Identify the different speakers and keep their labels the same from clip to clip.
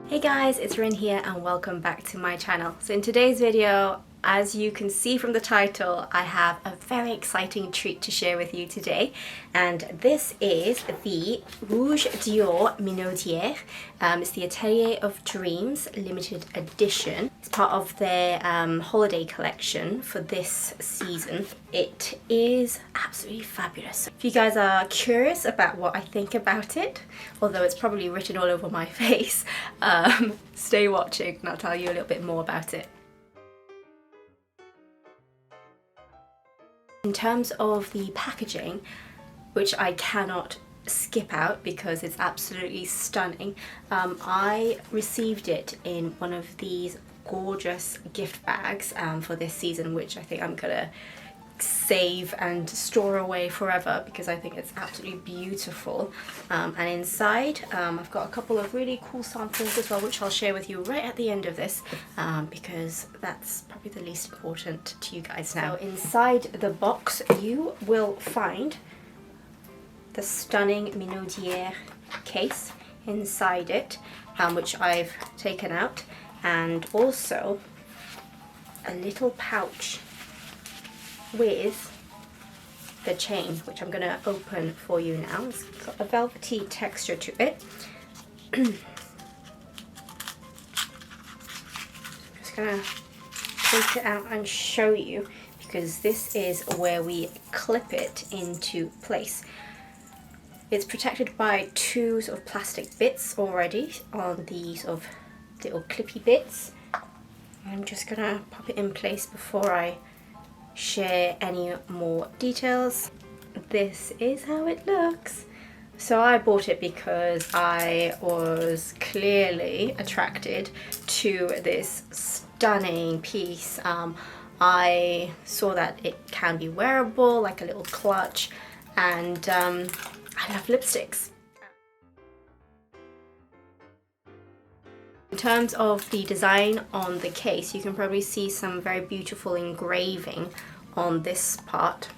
Speaker 1: Hey guys, it's Ryn here and welcome back to my channel. So in today's video, as you can see from the title, I have a very exciting treat to share with you today, and this is the Rouge Dior Minaudiere. It's the Atelier of Dreams limited edition. It's part of their holiday collection for this season. It is absolutely fabulous. If you guys are curious about what I think about it, although it's probably written all over my face, stay watching and I'll tell you a little bit more about it. In terms of the packaging, which I cannot skip out because it's absolutely stunning, I received it in one of these gorgeous gift bags for this season, which I think I'm gonna save and store away forever because I think it's absolutely beautiful. And inside I've got a couple of really cool samples as well, which I'll share with you right at the end of this because that's probably the least important to you guys now. So inside the box you will find the stunning Minaudiere case inside it, which I've taken out, and also a little pouch with the chain, which I'm going to open for you now. It's got a velvety texture to it. Just going to take it out and show you, because this is where we clip it into place. It's protected by two sort of plastic bits already on these sort of little clippy bits. I'm just going to pop it in place before I share any more details. This is how it looks. So I bought it because I was clearly attracted to this stunning piece. I saw that it can be wearable, like a little clutch, and I love lipsticks. In terms of the design on the case, you can probably see some very beautiful engraving on this part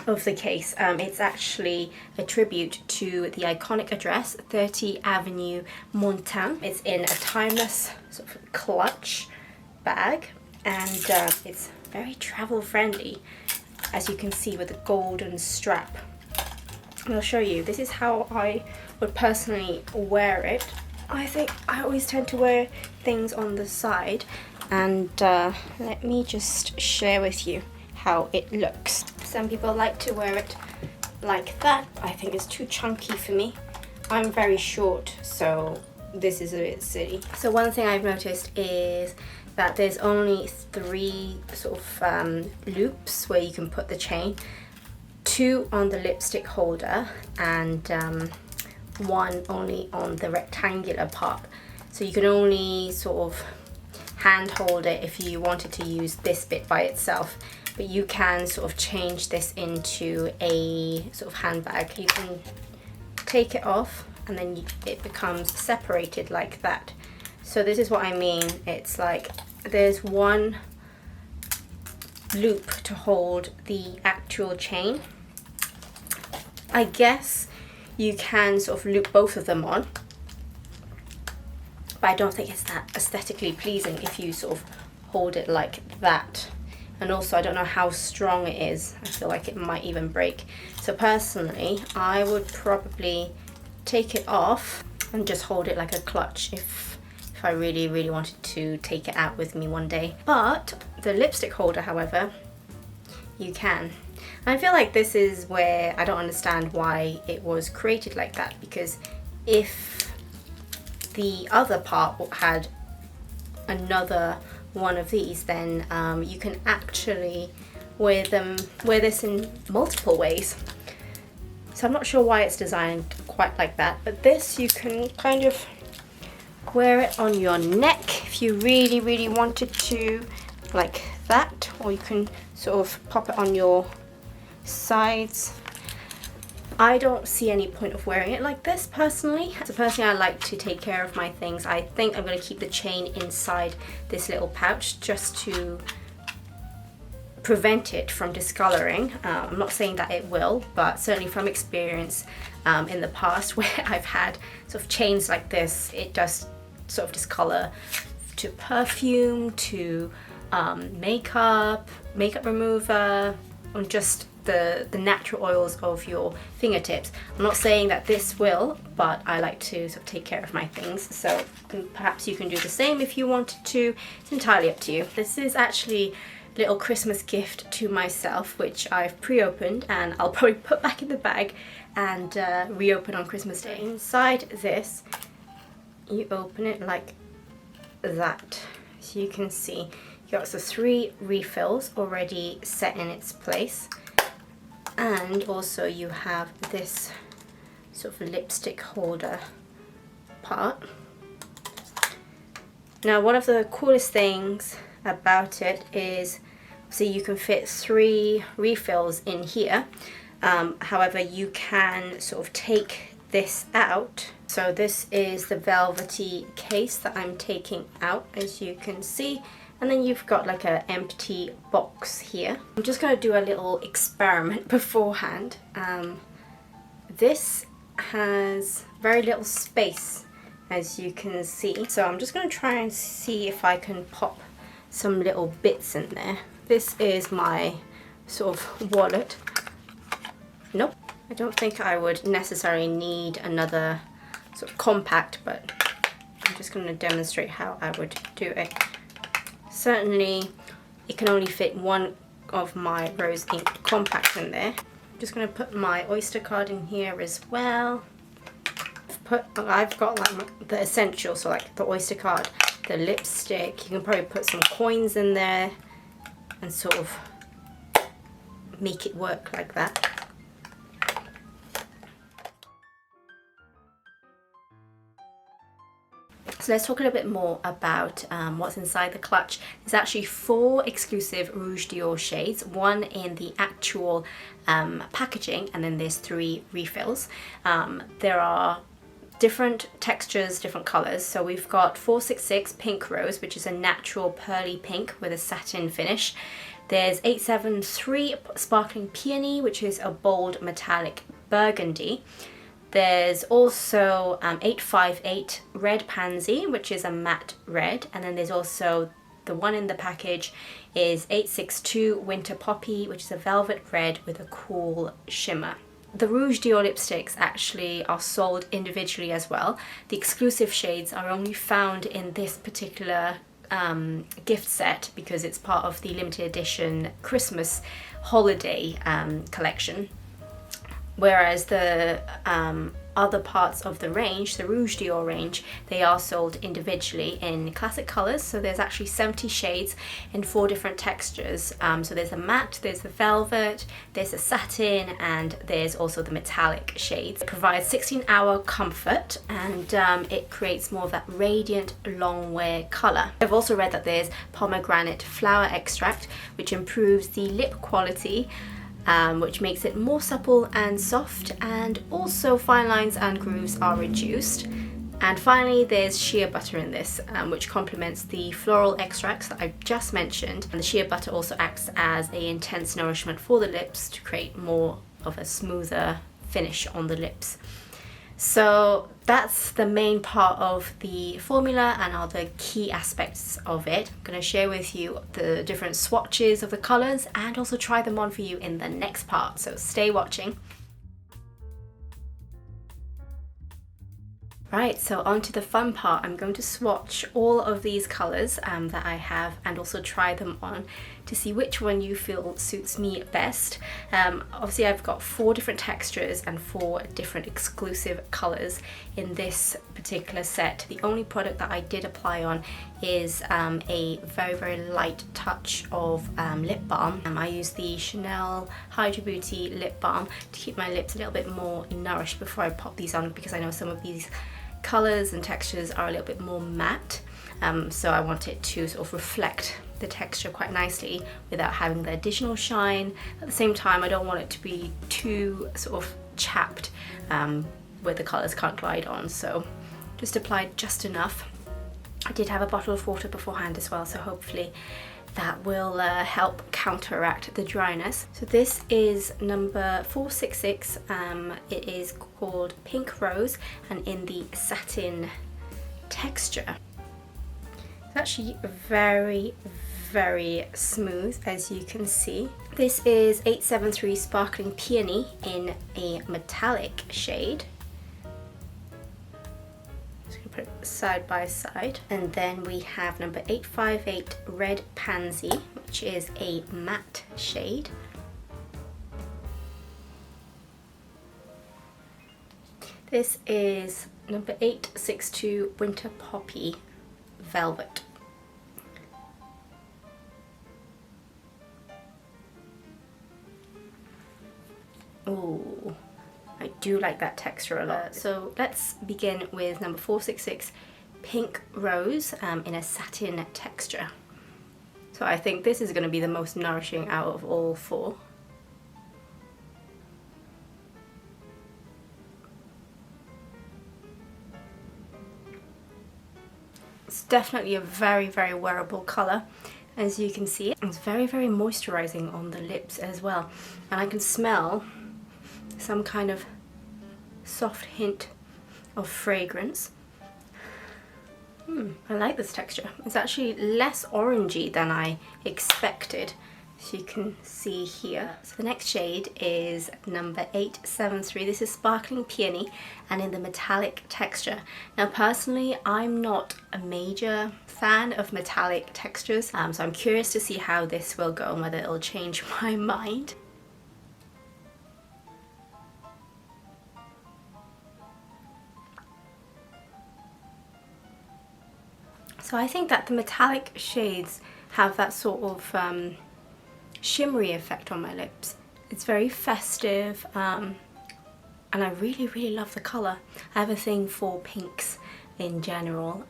Speaker 1: of the case. It's actually a tribute to the iconic address, 30 Avenue Montaigne. It's in a timeless sort of clutch bag, and it's very travel friendly, as you can see, with a golden strap. And I'll show you. This is how I would personally wear it. I think I always tend to wear things on the side, and let me just share with you how it looks. Some people like to wear it like that. I think it's too chunky for me. I'm very short, so this is a bit silly. So one thing I've noticed is that there's only 3 sort of loops where you can put the chain. 2 on the lipstick holder and 1 only on the rectangular part. So you can only sort of hand hold it if you wanted to use this bit by itself, but you can sort of change this into a sort of handbag. You can take it off and then it becomes separated like that. So this is what I mean. It's like there's 1 loop to hold the actual chain. I guess you can sort of loop both of them on, but I don't think it's that aesthetically pleasing if you sort of hold it like that. And also I don't know how strong it is. I feel like it might even break. So personally, I would probably take it off and just hold it like a clutch if I really wanted to take it out with me one day. But the lipstick holder, however, you can. I feel like this is where I don't understand why it was created like that, because if the other part had another one of these, then you can actually wear this in multiple ways. So I'm not sure why it's designed quite like that, but this you can kind of wear it on your neck if you really wanted to, like that, or you can sort of pop it on your sides. I don't see any point of wearing it like this personally. So personally, I like to take care of my things. I think I'm going to keep the chain inside this little pouch just to prevent it from discoloring. I'm not saying that it will, but certainly from experience in the past where I've had sort of chains like this, it just sort of this color to perfume, to makeup remover, and just the natural oils of your fingertips. I'm not saying that this will, but I like to sort of take care of my things, so perhaps you can do the same if you wanted to. It's entirely up to you. This is actually a little Christmas gift to myself, which I've pre-opened and I'll probably put back in the bag and reopen on Christmas Day. Inside this, you open it like that, so you can see you got the 3 refills already set in its place. And also you have this sort of lipstick holder part. Now, one of the coolest things about it is, so you can fit 3 refills in here. However, you can sort of take this out. So this is the velvety case that I'm taking out, as you can see. And then you've got like an empty box here. I'm just going to do a little experiment beforehand. This has very little space, as you can see. So I'm just going to try and see if I can pop some little bits in there. This is my sort of wallet. Nope, I don't think I would necessarily need another sort of compact, but I'm just going to demonstrate how I would do it. Certainly, it can only fit one of my rose ink compacts in there. I'm just going to put my Oyster card in here as well. I've got like the essentials, so like the Oyster card, the lipstick. You can probably put some coins in there and sort of make it work like that. So let's talk a little bit more about what's inside the clutch. There's actually 4 exclusive Rouge Dior shades, 1 in the actual packaging, and then there's 3 refills. There are different textures, different colors. So we've got 466 Pink Rose, which is a natural pearly pink with a satin finish. There's 873 Sparkling Peony, which is a bold metallic burgundy. There's also 858 Red Pansy, which is a matte red, and then there's also the one in the package is 862 Winter Poppy, which is a velvet red with a cool shimmer. The Rouge Dior lipsticks actually are sold individually as well. The exclusive shades are only found in this particular gift set because it's part of the limited edition Christmas holiday collection. Whereas the other parts of the range, the Rouge Dior range, they are sold individually in classic colours. So there's actually 70 shades in 4 different textures. So there's a matte, there's the velvet, there's a satin, and there's also the metallic shades. It provides 16-hour comfort, and it creates more of that radiant long wear colour. I've also read that there's pomegranate flower extract, which improves the lip quality, which makes it more supple and soft, and also fine lines and grooves are reduced. And finally, there's shea butter in this, which complements the floral extracts that I just mentioned. And the shea butter also acts as an intense nourishment for the lips to create more of a smoother finish on the lips. So that's the main part of the formula and other key aspects of it. I'm going to share with you the different swatches of the colours and also try them on for you in the next part, so stay watching. Right, so on to the fun part. I'm going to swatch all of these colours that I have and also try them on to see which one you feel suits me best. Obviously I've got 4 different textures and 4 different exclusive colours in this particular set. The only product that I did apply on is a very light touch of lip balm. I use the Chanel Hydra Beauty Lip Balm to keep my lips a little bit more nourished before I pop these on, because I know some of these colours and textures are a little bit more matte, so I want it to sort of reflect the texture quite nicely without having the additional shine. At the same time, I don't want it to be too sort of chapped where the colours can't glide on, so just applied just enough. I did have a bottle of water beforehand as well, so hopefully that will help counteract the dryness. So this is number 466. It is called Pink Rose and in the satin texture. It's actually very, very smooth, as you can see. This is 873 Sparkling Peony in a metallic shade. Just gonna put it side by side. And then we have number 858 Red Pansy, which is a matte shade. This is number 862 Winter Poppy Velvet. Ooh, I do like that texture a lot. So let's begin with number 466 Pink Rose in a satin texture. So I think this is going to be the most nourishing out of all four. It's definitely a very, very wearable colour. As you can see, it's very, very moisturising on the lips as well. And I can smell some kind of soft hint of fragrance. I like this texture. It's actually less orangey than I expected, as you can see here. So the next shade is number 873. This is Sparkling Peony and in the metallic texture. Now personally, I'm not a major fan of metallic textures, so I'm curious to see how this will go and whether it'll change my mind. So I think that the metallic shades have that sort of shimmery effect on my lips. It's very festive, and I really, really love the colour. I have a thing for pinks in general,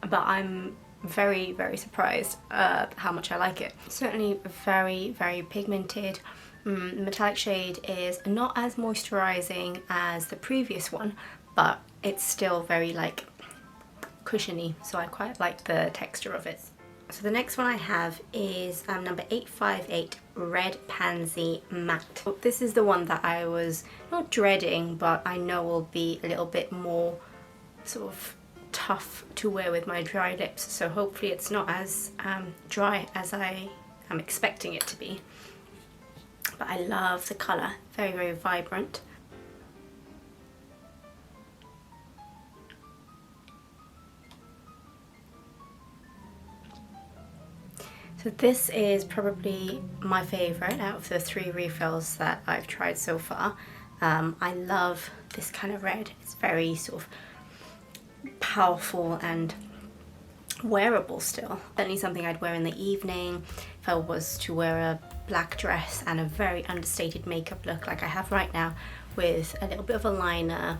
Speaker 1: but I'm very, very surprised how much I like it. Certainly very, very pigmented. The metallic shade is not as moisturising as the previous one, but it's still very like cushiony, so I quite like the texture of it. So the next one I have is number 858 Red Pansy Matte. This is the one that I was not dreading, but I know will be a little bit more sort of tough to wear with my dry lips, so hopefully it's not as dry as I am expecting it to be. But I love the colour, very, very vibrant. So this is probably my favourite out of the 3 refills that I've tried so far. I love this kind of red. It's very sort of powerful and wearable still. Certainly something I'd wear in the evening if I was to wear a black dress and a very understated makeup look like I have right now, with a little bit of a liner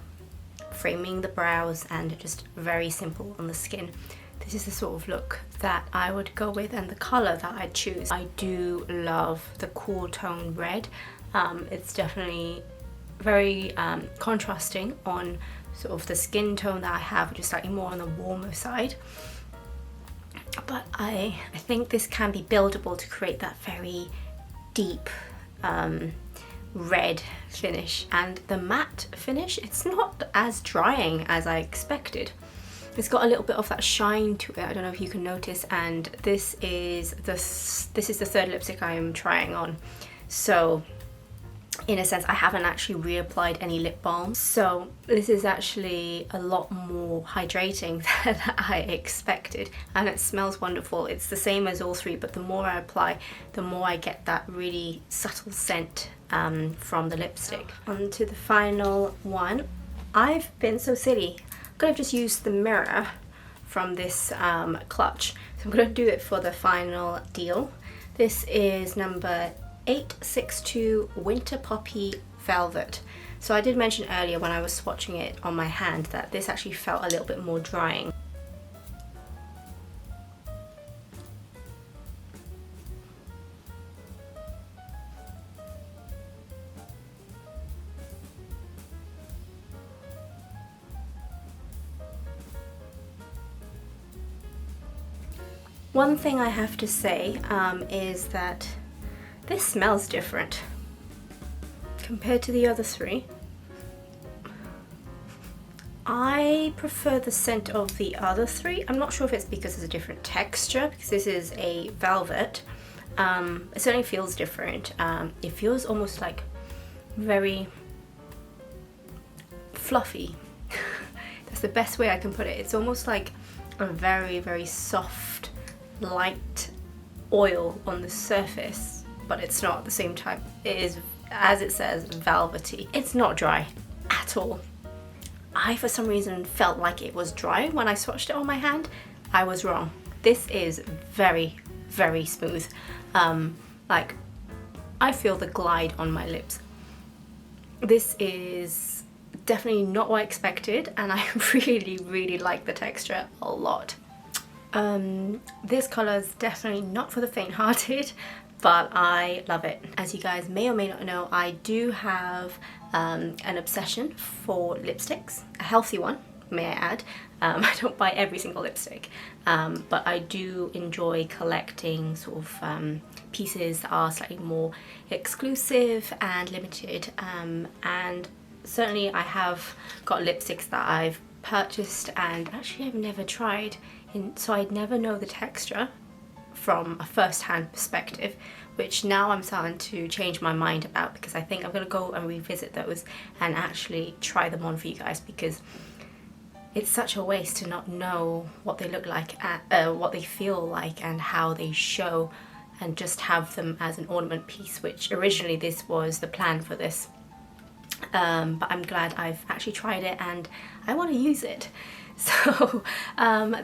Speaker 1: framing the brows and just very simple on the skin. This is the sort of look that I would go with and the colour that I'd choose. I do love the cool tone red. It's definitely very contrasting on sort of the skin tone that I have, which is slightly more on the warmer side. But I think this can be buildable to create that very deep red finish. And the matte finish, it's not as drying as I expected. It's got a little bit of that shine to it, I don't know if you can notice, and this is the third lipstick I am trying on. So in a sense, I haven't actually reapplied any lip balm. So this is actually a lot more hydrating than I expected, and it smells wonderful. It's the same as all 3, but the more I apply, the more I get that really subtle scent from the lipstick. On to the final one. I've been so silly. I'm gonna just use the mirror from this clutch. So I'm gonna do it for the final deal. This is number 862 Winter Poppy Velvet. So I did mention earlier when I was swatching it on my hand that this actually felt a little bit more drying. One thing I have to say is that this smells different compared to the other 3. I prefer the scent of the other three. I'm not sure if it's because it's a different texture, because this is a velvet. It certainly feels different. It feels almost like very fluffy. That's the best way I can put it. It's almost like a very, very soft, light oil on the surface, but it's not at the same time. It is, as it says, velvety. It's not dry at all. I, for some reason, felt like it was dry when I swatched it on my hand. I was wrong. This is very, very smooth. Like, I feel the glide on my lips. This is definitely not what I expected, and I really, really like the texture a lot. This colour is definitely not for the faint-hearted, but I love it. As you guys may or may not know, I do have an obsession for lipsticks, a healthy one, may I add. I don't buy every single lipstick, but I do enjoy collecting sort of pieces that are slightly more exclusive and limited, and certainly I have got lipsticks that I've purchased and actually I've never tried, so I'd never know the texture from a first-hand perspective, which now I'm starting to change my mind about, because I think I'm going to go and revisit those and actually try them on for you guys, because it's such a waste to not know what they look like, what they feel like and how they show, and just have them as an ornament piece, which originally this was the plan for this. But I'm glad I've actually tried it and I want to use it. So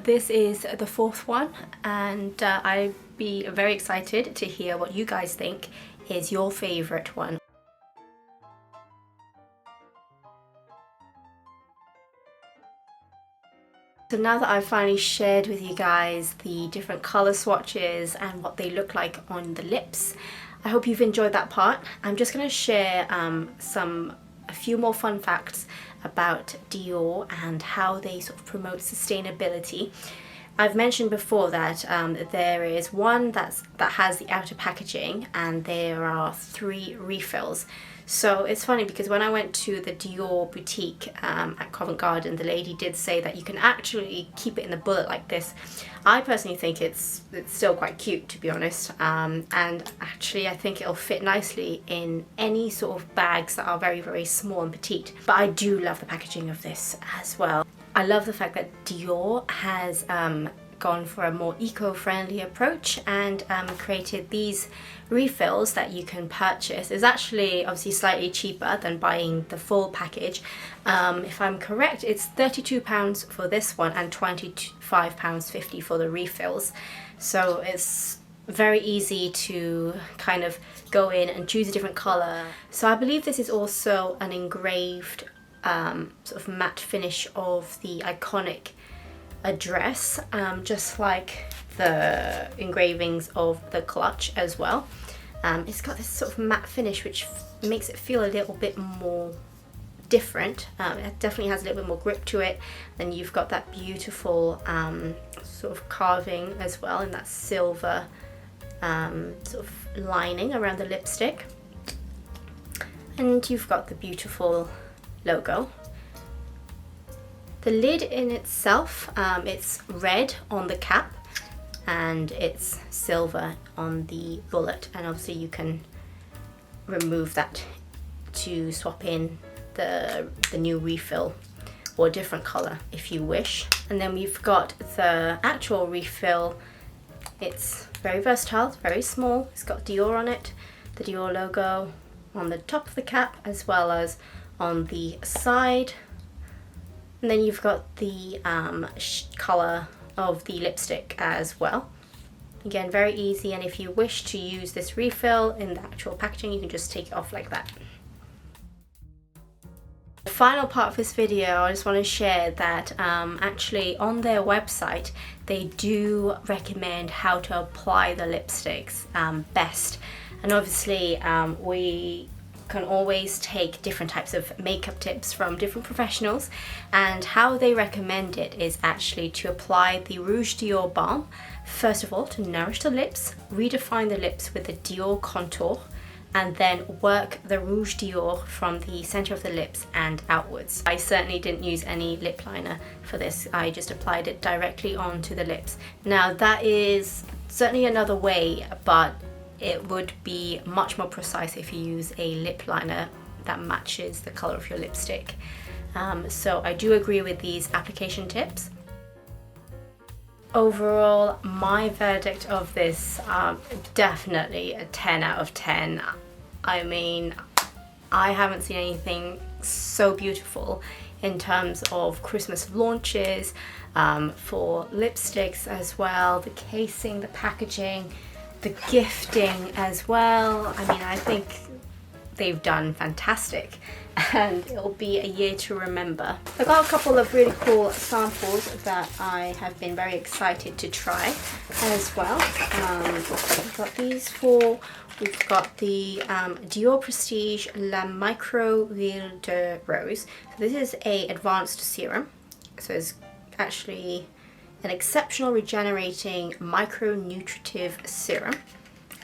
Speaker 1: this is the fourth one, and I'd be very excited to hear what you guys think is your favourite one. So now that I've finally shared with you guys the different colour swatches and what they look like on the lips, I hope you've enjoyed that part. I'm just going to share a few more fun facts about Dior and how they sort of promote sustainability. I've mentioned before that there is one that has the outer packaging, and there are 3 refills. So it's funny because when I went to the Dior boutique at Covent Garden, the lady did say that you can actually keep it in the bullet like this. I personally think it's still quite cute, to be honest, and actually I think it'll fit nicely in any sort of bags that are very, very small and petite. But I do love the packaging of this as well. I love the fact that Dior has gone for a more eco-friendly approach and created these refills that you can purchase. It's actually obviously slightly cheaper than buying the full package. If I'm correct, it's £32 for this one and £25.50 for the refills. So it's very easy to kind of go in and choose a different colour. So I believe this is also an engraved sort of matte finish of the iconic address, just like the engravings of the clutch as well. It's got this sort of matte finish which makes it feel a little bit more different. It definitely has a little bit more grip to it. Then you've got that beautiful sort of carving as well in that silver sort of lining around the lipstick. And you've got the beautiful logo. The lid in itself, it's red on the cap and it's silver on the bullet, and obviously you can remove that to swap in the new refill or a different colour if you wish. And then we've got the actual refill. It's very versatile, it's very small, it's got Dior on it, the Dior logo on the top of the cap as well as on the side. And then you've got the colour of the lipstick as well. Again, very easy, and if you wish to use this refill in the actual packaging, you can just take it off like that. The final part of this video, I just want to share that actually on their website, they do recommend how to apply the lipsticks best. And obviously we can always take different types of makeup tips from different professionals, and how they recommend it is actually to apply the Rouge Dior balm first of all to nourish the lips, redefine the lips with the Dior contour, and then work the Rouge Dior from the center of the lips and outwards. I certainly didn't use any lip liner for this. I just applied it directly onto the lips. Now that is certainly another way, but it would be much more precise if you use a lip liner that matches the color of your lipstick. So I do agree with these application tips. Overall, my verdict of this, definitely a 10 out of 10. I mean, I haven't seen anything so beautiful in terms of Christmas launches, for lipsticks as well, the casing, the packaging, the gifting as well. I mean, I think they've done fantastic, and it'll be a year to remember. I've got a couple of really cool samples that I have been very excited to try as well. We've got these four. We've got the Dior Prestige La Micro Ville de Rose. So this is a advanced serum. So it's actually an exceptional regenerating micro-nutritive serum.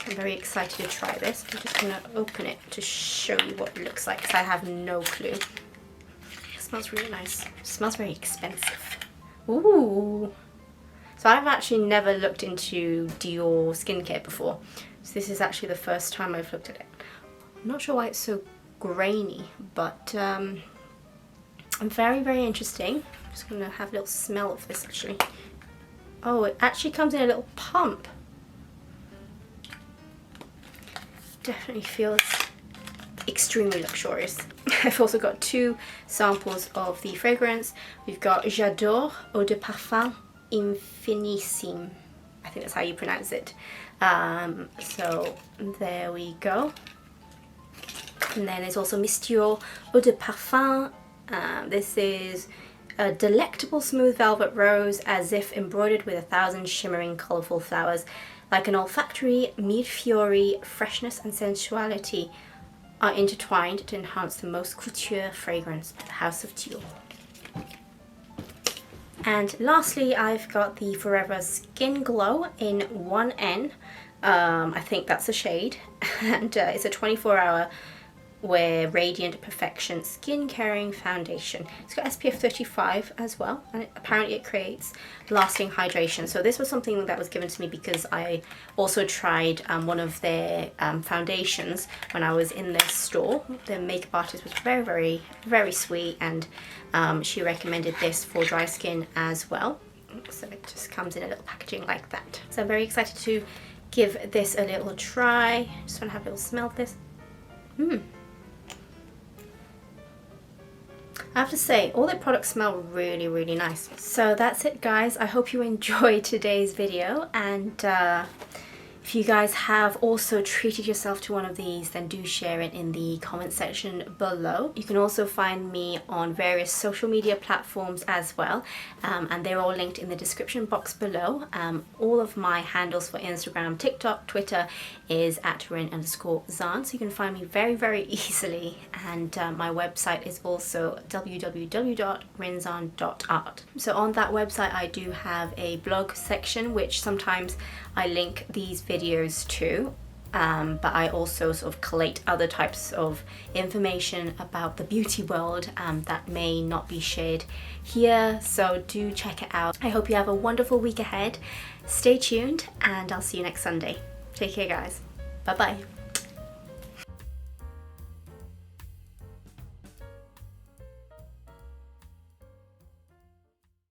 Speaker 1: I'm very excited to try this. I'm just going to open it to show you what it looks like because I have no clue. It smells really nice. It smells very expensive. Ooh. So I've actually never looked into Dior skincare before. So this is actually the first time I've looked at it. I'm not sure why it's so grainy, but very, very interesting. I'm just going to have a little smell of this actually. Oh, it actually comes in a little pump. Definitely feels extremely luxurious. I've also got two samples of the fragrance. We've got J'adore Eau de Parfum Infinissime. I think that's how you pronounce it. So there we go. And then there's also Miss Dior Eau de Parfum. This is a delectable smooth velvet rose, as if embroidered with 1,000 shimmering colourful flowers. Like an olfactory mid-fiori, freshness and sensuality are intertwined to enhance the most couture fragrance of the House of Dior. And lastly, I've got the Forever Skin Glow in 1N. I think that's a shade. And it's a 24-hour Wear Radiant Perfection Skin Caring Foundation. It's got SPF 35 as well, and apparently it creates lasting hydration. So this was something that was given to me because I also tried one of their foundations when I was in their store. The makeup artist was very, very, very sweet, and she recommended this for dry skin as well. So it just comes in a little packaging like that. So I'm very excited to give this a little try. Just want to have a little smell of this. I have to say, all their products smell really, really nice. So that's it, guys. I hope you enjoyed today's video, and if you guys have also treated yourself to one of these, then do share it in the comment section below. You can also find me on various social media platforms as well, and they're all linked in the description box below. All of my handles for Instagram, TikTok, Twitter is at ryn_zhan, so you can find me very, very easily. And my website is also www.rynzhan.art. So on that website I do have a blog section which sometimes I link these videos to, but I also sort of collate other types of information about the beauty world that may not be shared here, so do check it out. I hope you have a wonderful week ahead. Stay tuned, and I'll see you next Sunday. Take care, guys. Bye bye.